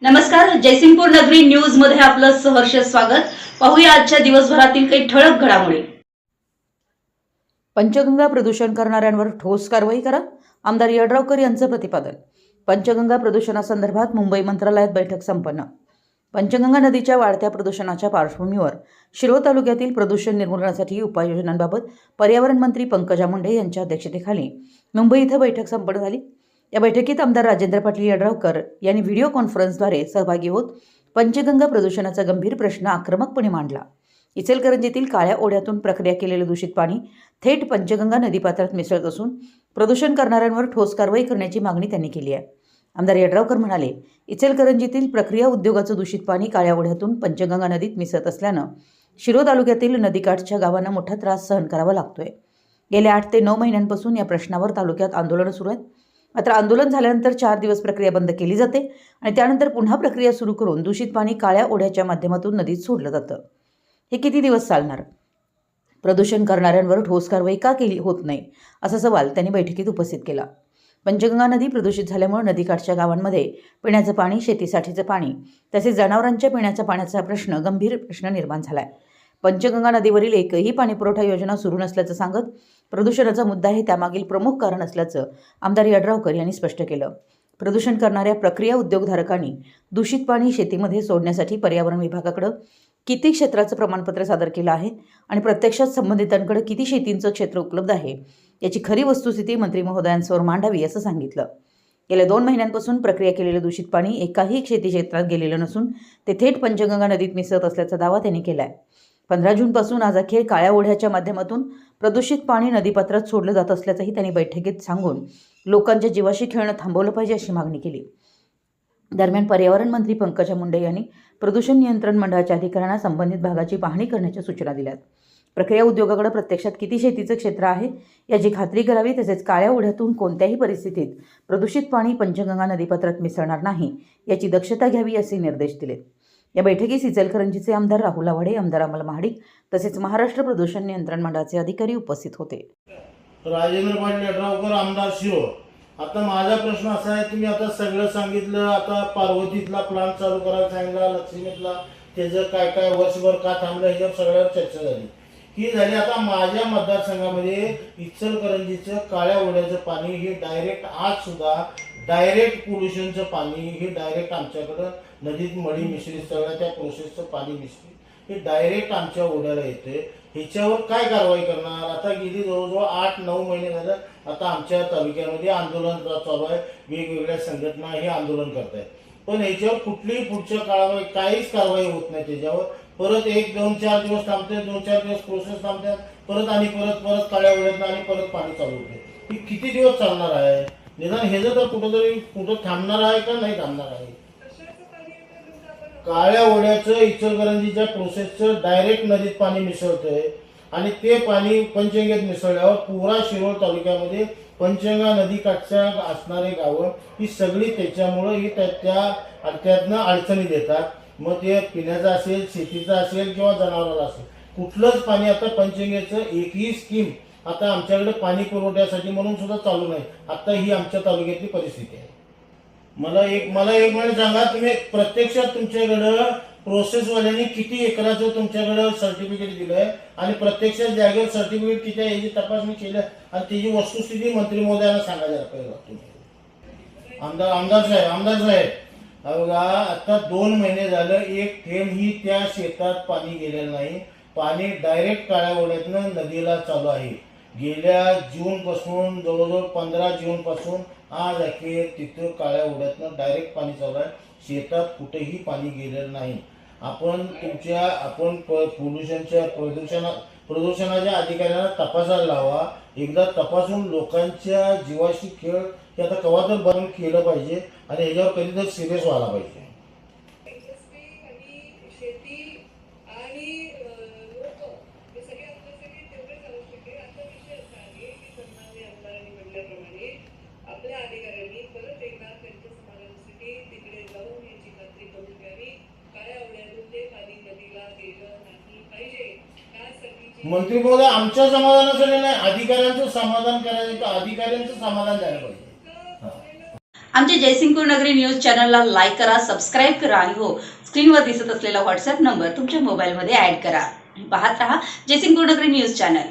नमस्कार, जयसिंगपूर नगरी न्यूज मध्ये आपलं सहर्ष स्वागत। पाहूया आजच्या दिवसभरातील काही ठळक घडामोडी। पंचगंगा प्रदूषण करणाऱ्यांवर ठोस कारवाई करा, आमदार यड्रावकर यांचं प्रतिपादन। पंचगंगा प्रदूषणासंदर्भात मुंबई मंत्रालयात बैठक संपन्न। पंचगंगा नदीच्या वाढत्या प्रदूषणाच्या पार्श्वभूमीवर शिरोळ तालुक्यातील प्रदूषण निर्मूलनासाठी उपाययोजनांबाबत पर्यावरण मंत्री पंकजा मुंडे यांच्या अध्यक्षतेखाली मुंबई इथं बैठक संपन्न झाली। या बैठकीत आमदार राजेंद्र पाटील यड्रावकर यांनी व्हिडिओ कॉन्फरन्सद्वारे सहभागी होत पंचगंगा प्रदूषणाचा गंभीर प्रश्न आक्रमकपणे मांडला। इचलकरंजीतील काळ्या ओढ्यातून प्रक्रिया केलेले दूषित पाणी थेट पंचगंगा नदीपात्रात मिसळत असून प्रदूषण करणाऱ्यांवर ठोस कारवाई करण्याची मागणी त्यांनी केली आहे। आमदार यड्रावकर म्हणाले, इचलकरंजीतील प्रक्रिया उद्योगाचं दूषित पाणी काळ्या ओढ्यातून पंचगंगा नदीत मिसळत असल्यानं शिरोळ तालुक्यातील नदीकाठच्या गावांना मोठा त्रास सहन करावा लागतोय। गेल्या 8 ते 9 महिन्यांपासून या प्रश्नावर तालुक्यात आंदोलन सुरू आहेत। मात्र आंदोलन झाल्यानंतर 4 दिवस प्रक्रिया बंद केली जाते आणि त्यानंतर पुन्हा प्रक्रिया सुरू करून दूषित पाणी काळ्या ओढ्याच्या माध्यमातून नदीत सोडलं जातं। हे किती दिवस चालणार? प्रदूषण करणाऱ्यांवर ठोस कारवाई का केली होत नाही, असा सवाल त्यांनी बैठकीत उपस्थित केला। पंचगंगा नदी प्रदूषित झाल्यामुळे नदीकाठच्या गावांमध्ये पिण्याचं पाणी, शेतीसाठीचं पाणी तसेच जनावरांच्या पिण्याच्या पाण्याचा गंभीर प्रश्न निर्माण झालाय। पंचगंगा नदीवरील एकही पाणीपुरवठा योजना सुरू नसल्याचं सांगत प्रदूषणाचा मुद्दा हे त्यामागील प्रमुख कारण असल्याचं आमदार यड्रावकर यांनी स्पष्ट केलं। प्रदूषण करणाऱ्या प्रक्रिया उद्योगधारकांनी दूषित पाणी शेतीमध्ये सोडण्यासाठी पर्यावरण विभागाकडे किती क्षेत्राचं प्रमाणपत्र सादर केलं आहे आणि प्रत्यक्षात संबंधितांकडे किती शेतींचं क्षेत्र उपलब्ध आहे याची खरी वस्तुस्थिती मंत्री महोदयांसमोर मांडावी असं सांगितलं। गेल्या 2 महिन्यांपासून प्रक्रिया केलेलं दूषित पाणी एकाही शेती क्षेत्रात गेलेलं नसून ते थेट पंचगंगा नदीत मिसळत असल्याचा दावा त्यांनी केलाय। 15 जूनपासून आज अखेर काळ्या ओढ्याच्या माध्यमातून प्रदूषित पाणी नदीपात्रात सोडलं जात असल्याचंही त्यांनी बैठकीत सांगून लोकांच्या जीवाशी खेळणं थांबवलं पाहिजे अशी मागणी केली। दरम्यान पर्यावरण मंत्री पंकजा मुंडे यांनी प्रदूषण नियंत्रण मंडळाच्या अधिकाऱ्यांना संबंधित भागाची पाहणी करण्याच्या सूचना दिल्यात। प्रक्रिया उद्योगाकडे प्रत्यक्षात किती शेतीचं क्षेत्र आहे याची खात्री करावी, तसेच काळ्या ओढ्यातून कोणत्याही परिस्थितीत प्रदूषित पाणी पंचगंगा नदीपात्रात मिसळणार नाही याची दक्षता घ्यावी असे निर्देश दिलेत। या बैठकीस इचलकरंजीचे आमदार राहुल आवाडे, आमदार अमल महाडिक तसेच महाराष्ट्र प्रदूषण नियंत्रण मंडळाचे अधिकारी उपस्थित होते। राजेंद्र पाटील यड्रावकर, आमदार शिरोळ। आता माझा प्रश्न असा आहे, तुम्ही आता सगळं सांगितलं, आता पार्वतीतला प्लांट चालू करायला सांगितला, लक्ष्मीतला त्याचं काय काय वर्षभर का थांबलं ह्याच्यावर सगळ्यावर चर्चा झाली ही झाली। आता माझ्या मतदारसंघामध्ये इचलकरंजीचं काळ्या ओढ्याचं पाणी हे डायरेक्ट आज सुद्धा डायरेक्ट पोल्युशनचं पाणी हे डायरेक्ट आमच्याकडं नदीत मळी मिश्रित सगळ्या त्या प्रोसेसचं पाणी मिश्रित हे डायरेक्ट आमच्या ओढ्याला येते। ह्याच्यावर काय कारवाई करणार? आता गेली जवळजवळ 8-9 महिने झालं आता आमच्या तालुक्यामध्ये आंदोलन चालू आहे, वेगवेगळ्या संघटना हे आंदोलन करत आहेत, पण ह्याच्यावर कुठलीही पुढच्या काळामध्ये काहीच कारवाई होत नाही। त्याच्यावर परत 1-2-4 दिवस थांबते, 2-4 दिवस प्रोसेस थांबतात, परत आणि परत काळ्या ओढ्यात आणि परत पाणी चालू होते। ही किती दिवस चालणार आहे? निदान ह्याचं तर कुठं थांबणार आहे का नाही थांबणार आहे? काळ्या ओढ्याचं इचलकरंजीच्या प्रोसेसचं डायरेक्ट नदीत पाणी मिसळतंय आणि ते पाणी पंचगंगेत मिसळल्यावर पुरा शिरोळ तालुक्यामध्ये पंचगंगा नदीकाठच्या असणारे गावं ही सगळी त्याच्यामुळं ही त्यातनं अडचणी देतात। मग ते पिण्याचं असेल, शेतीचं असेल किंवा जनावराला असेल, कुठलंच पाणी आता पंचगंगेचं एकही स्कीम आता आमच्याकडे पाणी पुरवठ्यासाठी म्हणून सुद्धा चालू नाही। आता ही आमच्या तालुक्यातली परिस्थिती आहे। मला एक महिने सांगा, तुम्ही प्रत्यक्षात तुमच्याकडं प्रोसेसवाल्यांनी किती एकराचं तुमच्याकडं सर्टिफिकेट दिलंय आणि प्रत्यक्षात जागेवर सर्टिफिकेट किती आहे याची तपासणी केली आणि त्याची वस्तुस्थिती मंत्री महोदयांना सांगायला पाहिजे तुम्ही। आमदार साहेब बघा, आता 2 महिने झालं एक थेंब ही त्या शेतात पाणी गेलेलं नाही। पाणी डायरेक्ट काळ्या ओढ्यातनं नदीला चालू आहे। गेल्या जूनपासून जवळजवळ 15 जूनपासून आज अखेर तिथं काळ्या ओढ्यातनं डायरेक्ट पाणी चालू आहे। शेतात कुठेही पाणी गेलेलं नाही। आपण प्रदूषणाच्या अधिकाऱ्यांना तपासायला लावा, एकदा तपासून लोकांच्या जीवाशी खेळ हे आता कवा तर बंद केलं पाहिजे आणि ह्याच्यावर कधीतरी सिरियस व्हायला पाहिजे। मंत्री महोदय, आमच्या समाधानासाठी नाही, अधिकाऱ्यांचं समाधान करायचं, अधिकाऱ्यांचं समाधान द्यायला पाहिजे। आमच्या जयसिंगपूर नगरी न्यूज चॅनलला लाईक करा, सबस्क्राईब करा आणि हो, स्क्रीनवर दिसत असलेला व्हॉट्सअप नंबर तुमच्या मोबाईलमध्ये ऍड करा. पाहत रहा जयसिंगपूर नगरी न्यूज चॅनल.